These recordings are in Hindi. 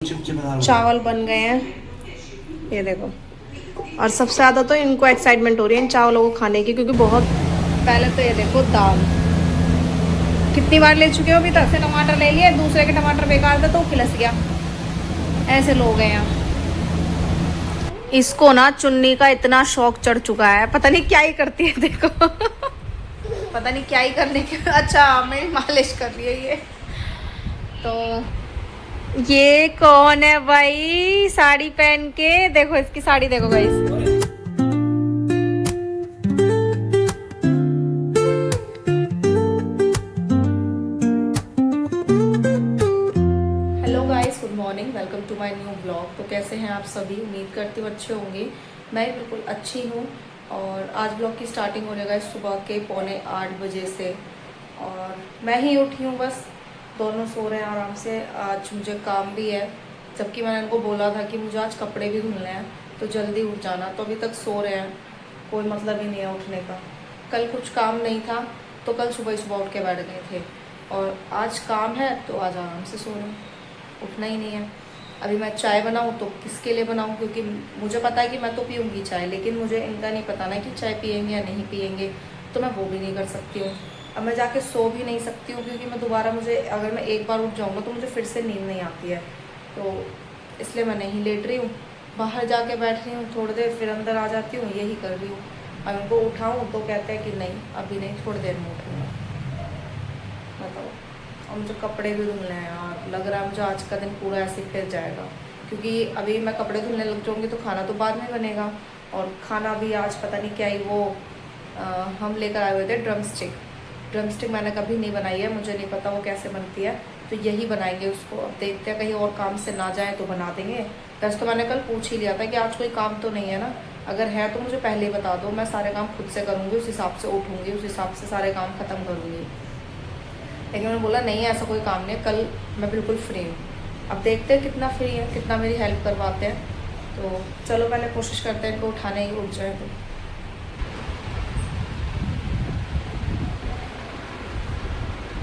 चावल बन गए हैं, ये देखो। और सबसे ज़्यादा तो इनको एक्साइटमेंट हो रही है इन चावलों को खाने की, क्योंकि बहुत पहले तो ये देखो दाल कितनी बार ले चुके हो अभी तक से। टमाटर ले लिए, दूसरे के टमाटर बेकार थे तो खिलस गया। ऐसे लोग हैं यहाँ। इसको ना चुन्नी का इतना शौक चढ़ चुका है, पता नहीं क्या ही करती है देखो। पता नहीं क्या ही करने के। अच्छा मेरी मालिश कर रही है ये तो। ये कौन है भाई साड़ी पहन के? देखो इसकी साड़ी देखो guys. Hello guys, good morning, welcome to my new blog. तो कैसे हैं आप सभी? उम्मीद करती हूँ अच्छे होंगे। मैं बिल्कुल अच्छी हूँ। और आज ब्लॉग की स्टार्टिंग हो जाएगा सुबह के 7:45 बजे से। और मैं ही उठी हूँ, बस दोनों सो रहे हैं आराम से। आज मुझे काम भी है, जबकि मैंने उनको बोला था कि मुझे आज कपड़े भी धुलने हैं तो जल्दी उठ जाना, तो अभी तक सो रहे हैं। कोई मतलब ही नहीं है उठने का। कल कुछ काम नहीं था तो कल सुबह सुबह उठ के बैठ गए थे, और आज काम है तो आज आराम से सो रहे हैं, उठना ही नहीं है। अभी मैं चाय बनाऊँ तो किसके लिए बनाऊँ, क्योंकि मुझे पता है कि मैं तो पीऊँगी चाय, लेकिन मुझे इनका नहीं पता ना कि चाय पियेंगे या नहीं पियेंगे, तो मैं वो भी नहीं कर सकती हूँ। अब मैं जाके सो भी नहीं सकती हूँ, क्योंकि मैं दोबारा, मुझे अगर मैं एक बार उठ जाऊँगा तो मुझे फिर से नींद नहीं आती है, तो इसलिए मैं नहीं लेट रही हूँ। बाहर जाके बैठ रही हूँ थोड़ी देर, फिर अंदर आ जाती हूँ, यही कर रही हूँ। अब उनको उठाऊँ तो कहते हैं कि नहीं अभी नहीं, थोड़ी देर में उठूँगा। बताओ। और मुझे कपड़े भी धुलने हैं यार, लग रहा है मुझे आज का दिन पूरा ऐसे फिर जाएगा, क्योंकि अभी मैं कपड़े धुलने लग जाऊँगी तो खाना तो बाद में बनेगा। और खाना भी आज पता नहीं क्या ही वो हम लेकर आए हुए थे ड्रम स्टिक मैंने कभी नहीं बनाई है, मुझे नहीं पता वो कैसे बनती है, तो यही बनाएंगे उसको। अब देखते हैं कहीं और काम से ना जाए तो बना देंगे। वैसे तो मैंने कल पूछ ही लिया था कि आज कोई काम तो नहीं है ना, अगर है तो मुझे पहले ही बता दो, मैं सारे काम खुद से करूँगी, उस हिसाब से उठूँगी, उस हिसाब से सारे काम ख़त्म करूँगी। लेकिन उन्होंने बोला नहीं ऐसा कोई काम नहीं है, कल मैं बिल्कुल फ्री हूँ। अब देखते हैं कितना फ्री है, कितना मेरी हेल्प करवाते हैं। तो चलो पहले कोशिश करते हैं इनको उठाने ही, उठ जाए तो।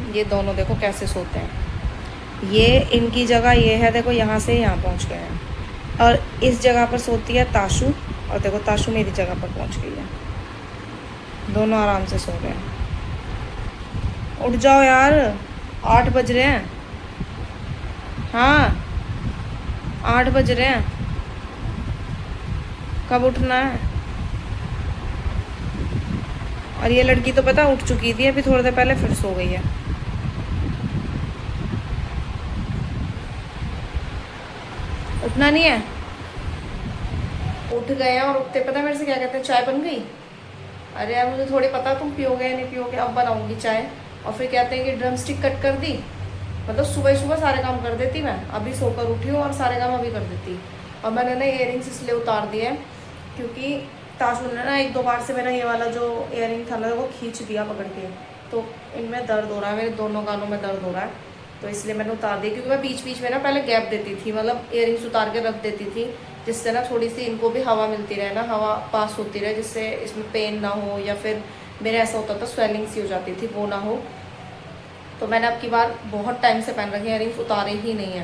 ये दोनों देखो कैसे सोते हैं। ये इनकी जगह ये है, देखो यहाँ से यहाँ पहुँच गए हैं। और इस जगह पर सोती है ताशु, और देखो ताशु मेरी जगह पर पहुँच गई है। दोनों आराम से सो रहे हैं। उठ जाओ यार, 8 बज रहे हैं। हाँ 8 बज रहे हैं, कब उठना है? और ये लड़की तो पता उठ चुकी थी अभी थोड़ी देर पहले, फिर सो गई है। उठना नहीं है। उठ गए हैं, और उठते पता मेरे से क्या कहते हैं, चाय बन गई। अरे यार मुझे थोड़ी पता तुम पियोगे या नहीं पियोगे, अब बनाऊंगी चाय। और फिर कहते हैं कि ड्रम स्टिक कट कर दी, मतलब सुबह सुबह सारे काम कर देती मैं, अभी सोकर उठी हूँ और सारे काम अभी कर देती। और मैंने ना इयररिंग्स इसलिए उतार दिए हैं क्योंकि ताशु ने ना 1-2 बार से मेरा ये वाला जो इयररिंग था ना वो खींच दिया पकड़ के, तो इनमें दर्द हो रहा है, मेरे दोनों कानों में दर्द हो रहा है, तो इसलिए मैंने उतार दी। क्योंकि मैं बीच बीच में ना पहले गैप देती थी, मतलब इयररिंग्स उतार के रख देती थी, जिससे ना थोड़ी सी इनको भी हवा मिलती रहे ना, हवा पास होती रहे, जिससे इसमें पेन ना हो, या फिर मेरे ऐसा होता था स्वेलिंग सी हो जाती थी, वो ना हो। तो मैंने अब की बार बहुत टाइम से पहन रखे इयररिंग्स, उतारे ही नहीं है,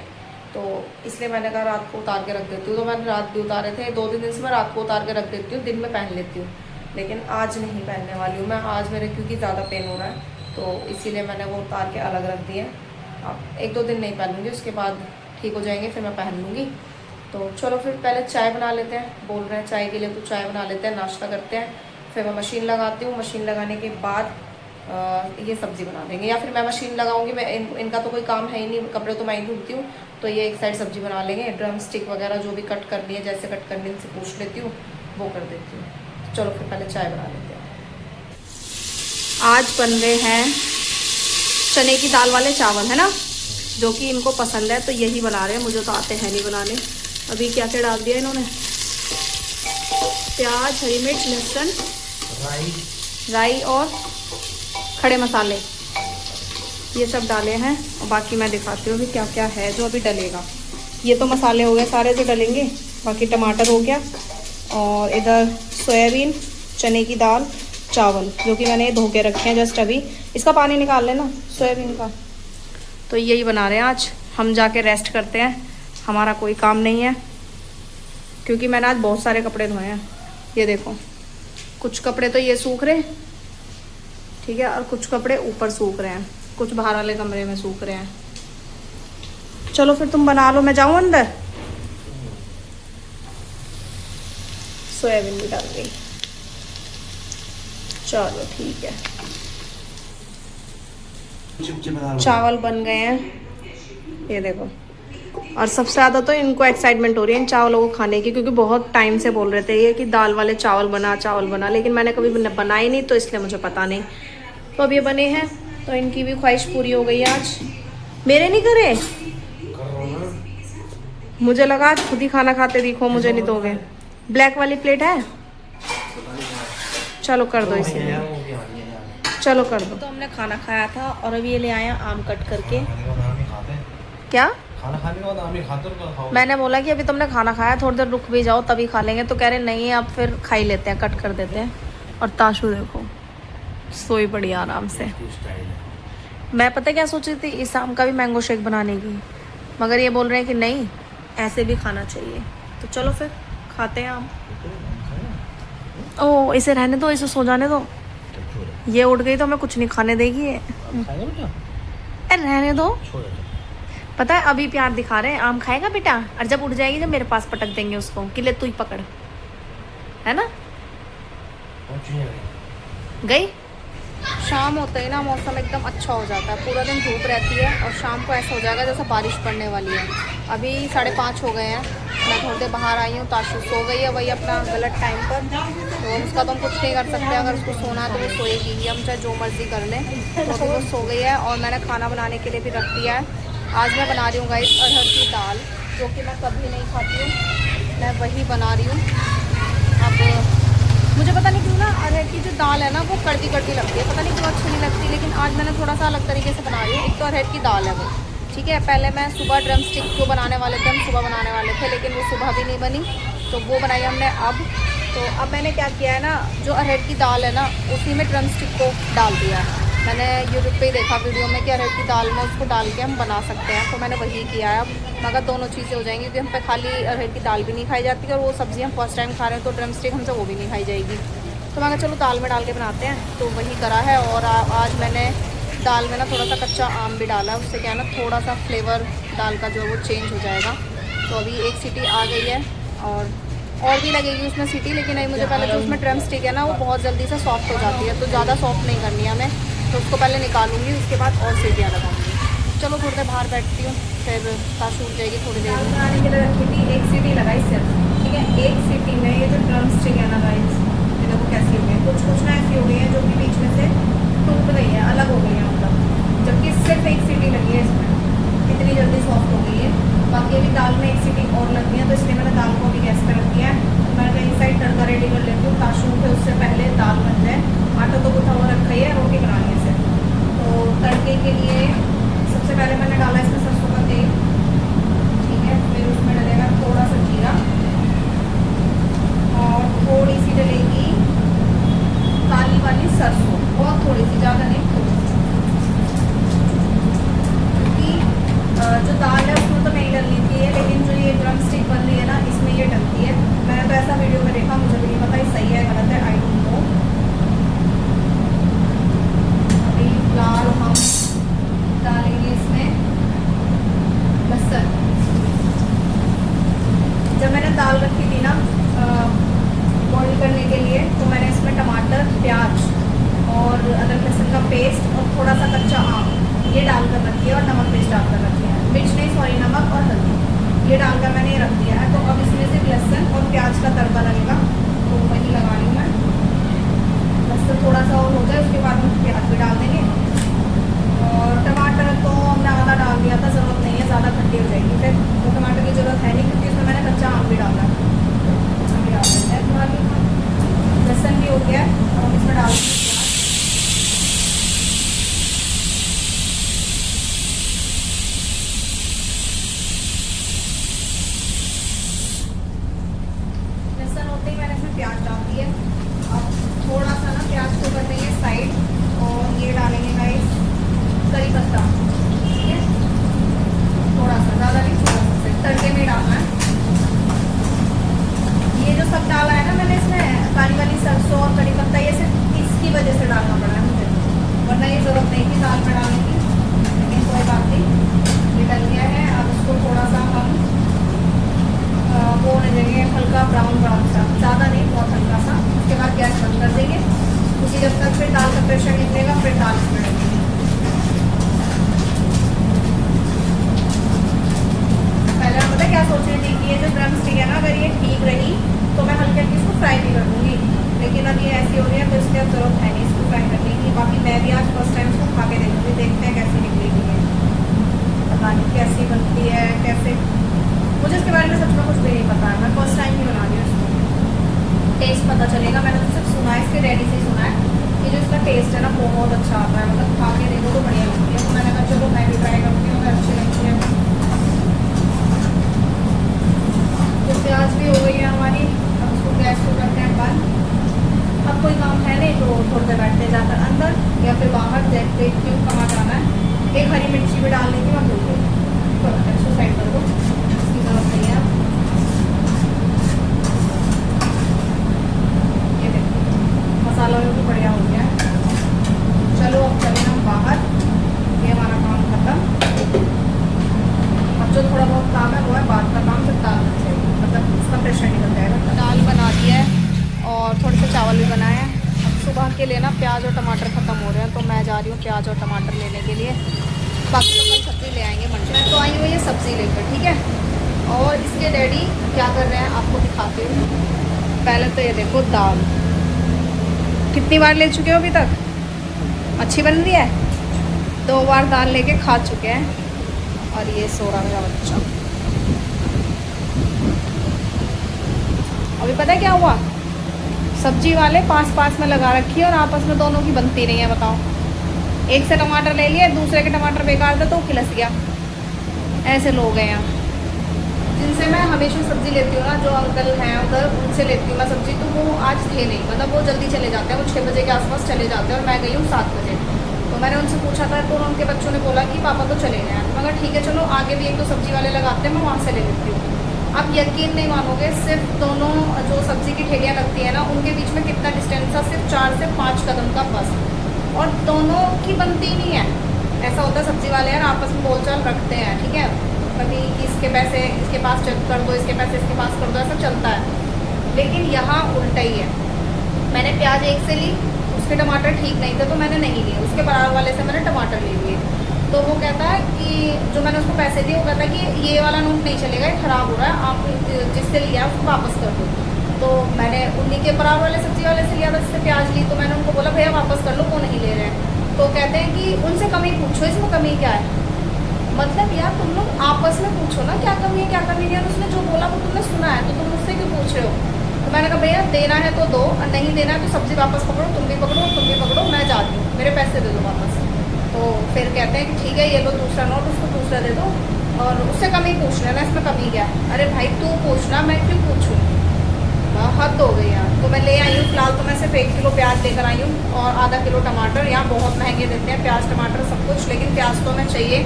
तो इसलिए मैंने कहा रात को उतार के रख देती हूँ। तो मैंने रात भी उतारे थे, 2-3 दिन से मैं रात को उतार के रख देती हूँ, दिन में पहन लेती हूँ, लेकिन आज नहीं पहनने वाली हूँ मैं। आज मेरे क्योंकि ज़्यादा पेन हो रहा है, तो इसीलिए मैंने वो उतार के अलग रख दिए। अब 1-2 दिन नहीं पहनूँगी, उसके बाद ठीक हो जाएंगे, फिर मैं पहन लूँगी। तो चलो फिर पहले चाय बना लेते हैं, बोल रहे हैं चाय के लिए तो चाय बना लेते हैं, नाश्ता करते हैं, फिर मैं मशीन लगाती हूँ। मशीन लगाने के बाद ये सब्ज़ी बना देंगे, या फिर मैं मशीन लगाऊंगी। मैं इनका तो कोई काम है ही नहीं, कपड़े तो मैं ही धुलती हूँ, तो ये एक साइड सब्ज़ी बना लेंगे। ड्रम स्टिक वगैरह जो भी कट करनी है, जैसे कट करनी इनसे पूछ लेती हूँ, वो कर देती हूँ। चलो फिर पहले चाय बना लेते हैं। आज बन रहे हैं चने की दाल वाले चावल, है ना, जो कि इनको पसंद है, तो यही बना रहे हैं। मुझे तो आते हैं नहीं बनाने। अभी क्या क्या डाल दिया इन्होंने, प्याज, हरी मिर्च, लहसुन, राई और खड़े मसाले, ये सब डाले हैं। और बाकी मैं दिखाती हूँ कि क्या क्या है जो अभी डलेगा। ये तो मसाले हो गए सारे जो डलेंगे, बाकी टमाटर हो गया, और इधर सोयाबीन, चने की दाल, चावल जो कि मैंने धो के रखे हैं जस्ट अभी। इसका पानी निकाल लेना सोयाबीन का। तो यही बना रहे हैं आज। हम जाके रेस्ट करते हैं, हमारा कोई काम नहीं है, क्योंकि मैंने आज बहुत सारे कपड़े धोए हैं। ये देखो, कुछ कपड़े तो ये सूख रहे, ठीक है, और कुछ कपड़े ऊपर सूख रहे हैं, कुछ बाहर वाले कमरे में सूख रहे हैं। चलो फिर तुम बना लो, मैं जाऊँ अंदर। सोयाबीन भी डाल गई, चलो ठीक है। चावल बन गए हैं, ये देखो। और सबसे ज़्यादा तो इनको एक्साइटमेंट हो रही है इन चावलों को खाने की, क्योंकि बहुत टाइम से बोल रहे थे ये कि दाल वाले चावल बना, लेकिन मैंने कभी बनाए नहीं, तो इसलिए मुझे पता नहीं। तो अब ये बने हैं, तो इनकी भी ख्वाहिश पूरी हो गई आज। मेरे नहीं करे, मुझे लगा आज खुद ही खाना खाते दिखो, मुझे नहीं दोगे। ब्लैक वाली प्लेट है, चलो कर दो इसी में, चलो कर दो। तो हमने खाना खाया था और अभी ये ले आया आम कट करके। क्या खाना खाने के बाद आम ही खाते हो? मैंने बोला कि अभी तुमने खाना खाया, थोड़ी देर रुक भी जाओ तभी खा लेंगे, तो कह रहे नहीं अब फिर खा ही लेते हैं, कट कर देते हैं। और ताशु देखो सोई पड़ी आराम से। मैं पता क्या सोच रही थी, इस आम का भी मैंगो शेक बनाने की, मगर ये बोल रहे हैं कि नहीं ऐसे भी खाना चाहिए। तो चलो फिर खाते हैं आम। ओ इसे रहने दो, इसे सो जाने दो, ये उठ गई तो हमें कुछ नहीं खाने देगी ये। अरे रहने दो, पता है अभी प्यार दिखा रहे हैं, आम खाएगा बेटा, और जब उठ जाएगी जब मेरे पास पटक देंगे उसको कि ले तू ही पकड़, है ना। गई। शाम होते ही ना मौसम एकदम अच्छा हो जाता है, पूरा दिन धूप रहती है और शाम को ऐसा हो जाएगा जैसे बारिश पड़ने वाली है। अभी 5:30 हो गए हैं, मैं थोड़ी देर बाहर आई हूँ, ताशु सो गई है वही अपना गलत टाइम पर, तो उसका तो हम कुछ नहीं कर सकते। अगर उसको सोना है तो वो सोएगी ही, हम चाहे जो मर्जी कर लें। तो अभी वो सो गई है और मैंने खाना बनाने के लिए भी रख दिया है। आज मैं बना रही हूँ गाइस अरहर की दाल, जो कि मैं कभी नहीं खाती हूँ, मैं वही बना रही हूँ। अब मुझे पता नहीं क्यों ना अरहर की जो दाल है ना वो कड़वी लगती है, पता नहीं क्यों अच्छी नहीं लगती, लेकिन आज मैंने थोड़ा सा अलग तरीके से बना रही हूँ। एक तो अरहर की दाल है वो, ठीक है। पहले मैं सुबह ड्रम स्टिक जो बनाने वाले थे, हम सुबह बनाने वाले थे, लेकिन वो सुबह भी नहीं बनी, तो वो बनाई हमने अब। तो अब मैंने क्या किया है ना, जो अरहर की दाल है ना उसी में ड्रम स्टिक को डाल दिया है। मैंने यूट्यूब पे ही देखा वीडियो में कि अरहर की दाल में उसको डाल के हम बना सकते हैं, तो मैंने वही किया है। अब मगर दोनों चीज़ें हो जाएंगी, क्योंकि हम पे खाली अरहर की दाल भी नहीं खाई जाती और वो सब्ज़ी हम फर्स्ट टाइम खा रहे हैं, तो ड्रम स्टिक हमसे वो भी नहीं खाई जाएगी। तो मैं चलो दाल में डाल के बनाते हैं, तो वही करा है। और आज मैंने दाल में ना थोड़ा सा कच्चा आम भी डाला, उससे क्या है ना थोड़ा सा फ्लेवर दाल का जो है वो चेंज हो जाएगा। तो अभी एक सीटी आ गई है और भी लगेगी उसमें सीटी, लेकिन नहीं मुझे पहले जो उसमें ड्रम स्टिक है ना वो बहुत जल्दी से सॉफ्ट हो जाती है, तो ज़्यादा सॉफ्ट नहीं करनी है हमें, तो उसको पहले निकालूंगी, उसके बाद और सीटियाँ लगाऊंगी। चलो थोड़ी देर बाहर बैठती हूँ, फिर ताशु उठ जाएगी थोड़ी देर। दाल बनाने के लिए रखी थी, एक सीटी लगाई सिर्फ, ठीक है। एक सीटी में ये जो ड्रम स्टिक है ना गाइस, ये देखो कैसी हो गई, कुछ ना ऐसी हो गई है जो कि बीच में से टूट गई है, अलग हो गई है मतलब, जबकि सिर्फ एक सीटी लगी है इसमें, इतनी जल्दी सॉफ्ट हो गई है। बाकी अभी दाल में एक सीटी और लगनी है, तो इसलिए मैंने दाल को भी गैस पर रख दिया है। तो मैं कहीं साइड तड़का रेडी कर लेती हूँ, ताशु के उससे पहले दाल बन जाए। आटा तो गुथा हुआ रखा ही है, रोटी बनानी है सिर्फ। तो तड़के के लिए सबसे पहले मैंने डाला इसमें सरसों का तेल, ठीक है। फिर उसमें डलेगा थोड़ा सा जीरा और थोड़ी सी डलेगी काली वाली सरसों, बहुत थोड़ी सी, ज़्यादा नहीं, क्योंकि जो दाल है उसमें तो नहीं डलनी थी, लेकिन जो ये ड्रम स्टिक बन रही है ना इसमें ये डलती है। मैंने तो ऐसा वीडियो में देखा, मुझे भी नहीं पता ये सही है गलत है, आई डोंट नो। अभी फिलहाल हम डालेंगे इसमें लहसुन। जब मैंने दाल रखी थी ना बॉईल करने के लिए, तो मैंने इसमें टमाटर, प्याज और अदरक लहसुन का पेस्ट और थोड़ा सा कच्चा आम ये डालकर रखी है, और नमक मिर्च डालकर रखी है, मिर्च नहीं सॉरी नमक और हल्दी ये डालकर मैंने ये रख दिया है। तो अब इसमें सिर्फ लहसुन और प्याज का तड़का लगेगा, तो वही लगा रही हूँ मैं। लहसुन थोड़ा सा और हो जाए उसके बाद हम प्याज भी डाल देंगे, और टमाटर तो हमने आधा डाल दिया था, ज़रूरत नहीं है, ज़्यादा खट्टी हो जाएगी फिर, तो टमाटर की ज़रूरत है नहीं, क्योंकि उसमें मैंने कच्चा आम भी डाला है। अभी डाल देते हैं, लहसुन भी हो गया है, और इसमें डाल देंगे प्याज। लहसुन होते ही मैंने इसमें प्याज डाल दिए। अब थोड़ा सा ना प्याज को कर देंगे साइड, और ये डालेंगे गाइस करी पत्ता, ठीक है, थोड़ा सा, ज़्यादा नहीं, थोड़ा सोच रही थी कि ये जो ड्रम स्टिक है ना, अगर ये ठीक रही तो मैं हल्के हल्के इसको फ्राई भी कर दूँगी, लेकिन अब ये ऐसी हो रही है तो इसलिए अब ज़रूरत है नहीं इसको फ्राई करने की। बाकी मैं भी आज फर्स्ट टाइम इसको खा के देखूँगी, देखते हैं कैसी निकलेगी ये, पता नहीं कैसी बनती है कैसे, मुझे इसके बारे में सच में कुछ भी नहीं पता है, मैं फर्स्ट टाइम ही बना रही हूँ इसको। टेस्ट पता चलेगा, मैंने तो सिर्फ सुना है, इसके डैडी से ही सुना है कि जो इसका टेस्ट है ना बहुत अच्छा आता है, मतलब खा के देखो तो बढ़िया लगती है। तो मैंने कहा चलो मैं भी ट्राई करती हूँ, अगर अच्छी लगती है। तो प्याज भी हो गई है हमारी, अब उसको गैस को करते हैं बंद। अब कोई काम है नहीं तो थोड़ी देर बैठते जाकर अंदर या फिर बाहर, देखते क्यों कहाँ जाना है। एक हरी मिर्ची भी डाल देती हूँ, मैं भूल गई, तो इसको साइड कर दो, इसकी जरूरत नहीं है। ये देखिए मसाला भी बढ़िया हो गया है। चलो अब चले हम बाहर, ये हमारा काम खत्म। अब जो थोड़ा बहुत काम है वो है बाद का काम, जब दाल बन जाएगी, मतलब उसका प्रेशर निकल जाएगा। दाल बना दी है और थोड़े से चावल भी बनाए हैं। अब सुबह के लिए ना प्याज और टमाटर ख़त्म हो रहे हैं, तो मैं जा रही हूँ प्याज और टमाटर लेने के लिए। बाकी तो कल सब्ज़ी ले आएंगे मंडे। मैं तो आई हूँ ये सब्ज़ी लेकर, ठीक है। और इसके डैडी क्या कर रहे हैं आपको दिखाते हूँ। पहले तो ये देखो दाल, कितनी बार ले चुके हो अभी तक, अच्छी बन रही है। 2 बार दाल लेके खा चुके हैं। और ये सो रहा मेरा बच्चा। अभी पता है क्या हुआ, सब्जी वाले पास में लगा रखी है और आपस में दोनों की बनती नहीं है। बताओ, एक से टमाटर ले लिए, दूसरे के टमाटर बेकार थे तो खिलस गया। ऐसे लोग हैं यहाँ, जिनसे मैं हमेशा सब्ज़ी लेती हूँ ना, जो अंकल हैं उधर, उनसे लेती हूँ मैं सब्ज़ी। तो वो आज थे नहीं, मतलब वो जल्दी चले जाते हैं, वो 6 बजे के आसपास चले जाते हैं और मैं गई हूँ 7 बजे। तो मैंने उनसे पूछा था तो उनके बच्चों ने बोला कि पापा तो चले गए हैं। तो मगर ठीक है चलो, आगे भी 1-2 सब्ज़ी वाले लगाते हैं, मैं वहाँ से ले लेती हूँ। आप यकीन नहीं मानोगे, सिर्फ दोनों जो सब्ज़ी की ठेलियाँ लगती हैं ना, उनके बीच में कितना डिस्टेंस था, सिर्फ 4 से 5 कदम का बस, और दोनों की बनती नहीं है। ऐसा होता है सब्ज़ी वाले यार आपस में बोलचाल रखते हैं, ठीक है, कभी इसके पैसे इसके पास चेक कर दो, इसके पैसे इसके पास कर दो, ऐसा चलता है। लेकिन यहाँ उल्टा ही है। मैंने प्याज एक से ली, उसके टमाटर ठीक नहीं थे तो मैंने नहीं लिए, उसके बराबर वाले से मैंने टमाटर ले लिए। तो वो कहता है कि जो मैंने उसको पैसे दिए, वो कहता है कि ये वाला नोट नहीं चलेगा, ये ख़राब हो रहा है, आप जिससे लिया है उसको वापस कर दो। तो मैंने उन्हीं के बराबर वाले सब्ज़ी वाले से लिया था जिससे प्याज ली। तो मैंने उनको बोला भैया वापस कर लो, वो नहीं ले रहे हैं। तो कहते हैं कि उनसे कमी पूछो, इसमें कमी क्या है। मतलब यार तुम लोग आपस में पूछो ना क्या कमी है क्या कमी नहीं है। उसने जो बोला वो तुमने सुना है, तो तुम मुझसे क्यों पूछ रहे हो। तो मैंने कहा भैया देना है तो दो, और नहीं देना है तो सब्ज़ी वापस पकड़ो, तुम भी पकड़ो, मैं जा रही हूँ, मेरे पैसे दे दो वापस। तो फिर कहते हैं कि ठीक है ये लो दूसरा नोट, उसको दूसरा दे दो और उससे कमी पूछ लेना, इसमें कमी क्या है। अरे भाई तू पूछना, मैं क्यों पूछूँ, हद हो गई यार। तो मैं ले आई हूँ, फिलहाल तो मैं सिर्फ 1 किलो प्याज लेकर आई हूँ और आधा किलो टमाटर। यहाँ बहुत महंगे देते हैं प्याज टमाटर सब कुछ, लेकिन प्याज तो हमें चाहिए,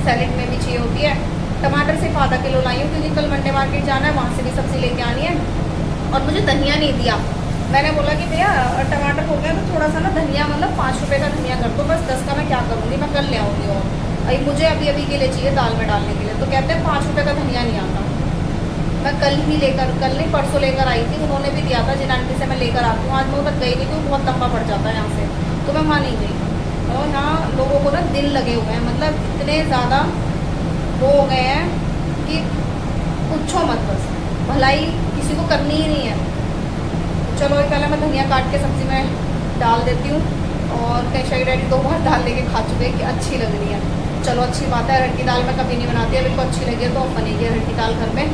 सैलेड में भी चाहिए होती है। टमाटर सिर्फ आधा किलो लाई हूँ क्योंकि कल मंडे मार्केट जाना है, वहाँ से भी सब्ज़ी लेके आनी है। और मुझे धनिया नहीं दिया, मैंने बोला कि भैया टमाटर हो गया तो थोड़ा सा ना धनिया, मतलब 5 रुपये का धनिया कर दो, बस 10 का मैं क्या करूँगी, मैं कल ले आऊँगी। और अभी मुझे अभी के लिए चाहिए दाल में डालने के लिए। तो कहते हैं 5 रुपये का धनिया नहीं आता। मैं कल नहीं परसों लेकर आई थी, उन्होंने भी दिया था जिन आंटी से मैं लेकर आती हूँ। आज मैं उधर गई नहीं क्योंकि बहुत लंबा पड़ जाता है यहाँ से, तो मैं वहाँ नहीं गई। और यहाँ लोगों को ना दिल लगे हुए हैं, मतलब इतने ज़्यादा वो हो गए हैं कि पूछो मत, बस भलाई किसी को करनी ही नहीं है। चलो पहले मैं धनिया काट के सब्ज़ी में डाल देती हूँ। और कैशा डैडी 2 बार दाल लेके खा चुके हैं कि अच्छी लग रही है। चलो अच्छी बात है, अरहर की दाल मैं कभी नहीं बनाती, अभी को अच्छी लगी है तो अब बनेगी अरहर की दाल घर में।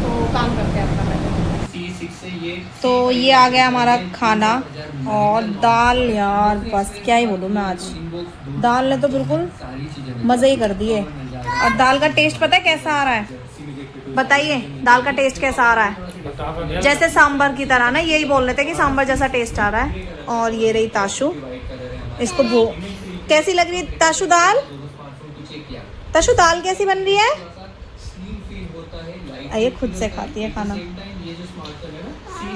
तो काम करते हैं अपना पहले। तो ये आ गया हमारा खाना और दाल, यार बस क्या ही बोलूँ मैं, आज दाल ने तो बिल्कुल मज़े ही कर दिए। और दाल का टेस्ट पता है कैसा आ रहा है, बताइए दाल का टेस्ट कैसा आ रहा है, जैसे सांभर की तरह ना, यही बोल रहे थे कि सांभर जैसा टेस्ट आ रहा है। और ये रही ताशु, इसको कैसी लग रही है ताशु दाल, ताशु दाल कैसी बन रही है, ये खुद से खाती है खाना,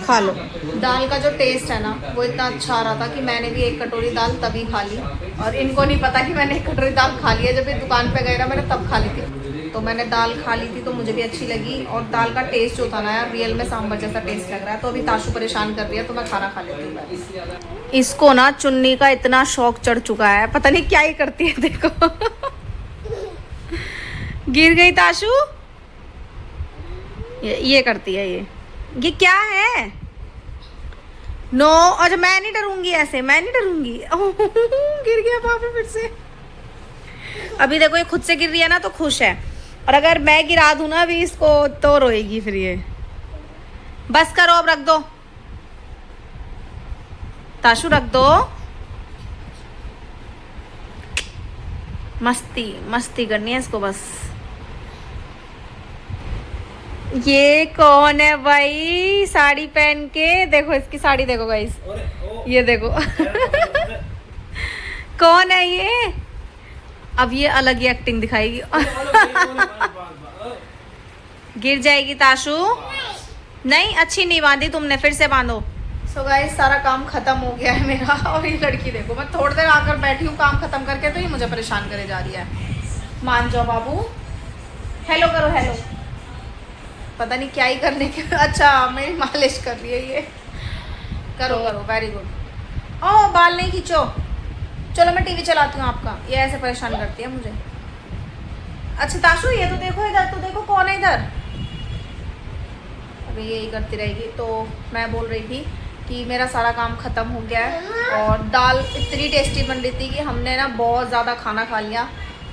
खा लो। दाल का जो टेस्ट है ना वो इतना अच्छा आ रहा था कि मैंने भी 1 कटोरी दाल तभी खा ली, और इनको नहीं पता कि मैंने 1 कटोरी दाल खा ली है। जब ये दुकान पे गए ना मैंने तब खा ली थी, तो मैंने दाल खा ली थी तो मुझे भी अच्छी लगी। और दाल का टेस्ट जो था ना यार, रियल में सांभर जैसा टेस्ट लग रहा है। तो अभी ताशु परेशान कर रही है तो मैं खाना खा लेती हूँ। इसको ना चुन्नी का इतना शौक चढ़ चुका है, पता नहीं क्या ही करती है, देखो गिर गई ताशु, ये करती है ये क्या है? नो, अच्छा मैं नहीं डरूंगी ऐसे, मैं नहीं डरूंगी। गिर गया पापा फिर से। अभी देखो ये खुद से गिर रही है ना तो खुश है, और अगर मैं गिरा दूं ना अभी इसको तो रोएगी फिर ये। बस करो अब, रख दो ताशु, रख दो। मस्ती मस्ती करनी है इसको बस। ये कौन है भाई साड़ी पहन के? देखो इसकी साड़ी देखो गाइस, ये देखो। कौन है ये? अब ये अलग ही एक्टिंग दिखाएगी। गिर जाएगी ताशु। नहीं, अच्छी नहीं बांधी तुमने, फिर से बांधो। सो गाइस सारा काम खत्म हो गया है मेरा, और ये लड़की देखो, मैं थोड़ी देर आकर बैठी हूँ काम खत्म करके, तो ये मुझे परेशान करे जा रही है। मान जाओ बाबू, हेलो करो, हेलो। पता नहीं क्या ही करने के। अच्छा मेरी मालिश कर रही है ये। करो करो, वेरी गुड। ओह बाल नहीं खींचो, चलो मैं टीवी चलाती हूँ आपका। ये ऐसे परेशान करती है मुझे। अच्छा ताशु ये तो देखो, इधर तो देखो कौन है इधर। अभी यही करती रहेगी। तो मैं बोल रही थी कि मेरा सारा काम ख़त्म हो गया है, और दाल इतनी टेस्टी बन रही थी कि हमने ना बहुत ज़्यादा खाना खा लिया।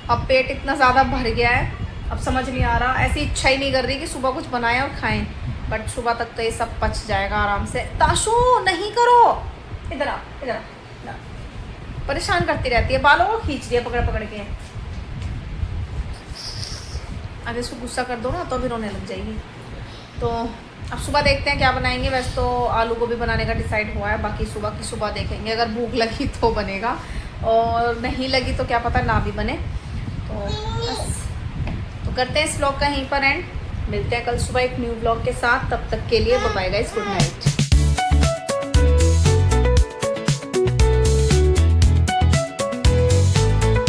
अब पेट इतना ज़्यादा भर गया है, अब समझ नहीं आ रहा, ऐसी इच्छा ही नहीं कर रही कि सुबह कुछ बनाएं और खाएं, बट सुबह तक तो ये सब पच जाएगा आराम से। ताशु नहीं करो, इधर आ, इधर आ, इधर आ। परेशान करती रहती है, बालों को खींच रही है पकड़ पकड़ के। अगर इसको गुस्सा कर दो ना तो भी रोने लग जाएगी। तो अब सुबह देखते हैं क्या बनाएंगे। वैसे तो आलू गोभी बनाने का डिसाइड हुआ है, बाकी सुबह की सुबह देखेंगे। अगर भूख लगी तो बनेगा, और नहीं लगी तो क्या पता ना भी बने। तो बस, तो करते हैं इस व्लॉग का यहीं पर एंड। मिलते हैं कल सुबह एक न्यू व्लॉग के साथ। तब तक के लिए बाय गाइस, गुड नाइट।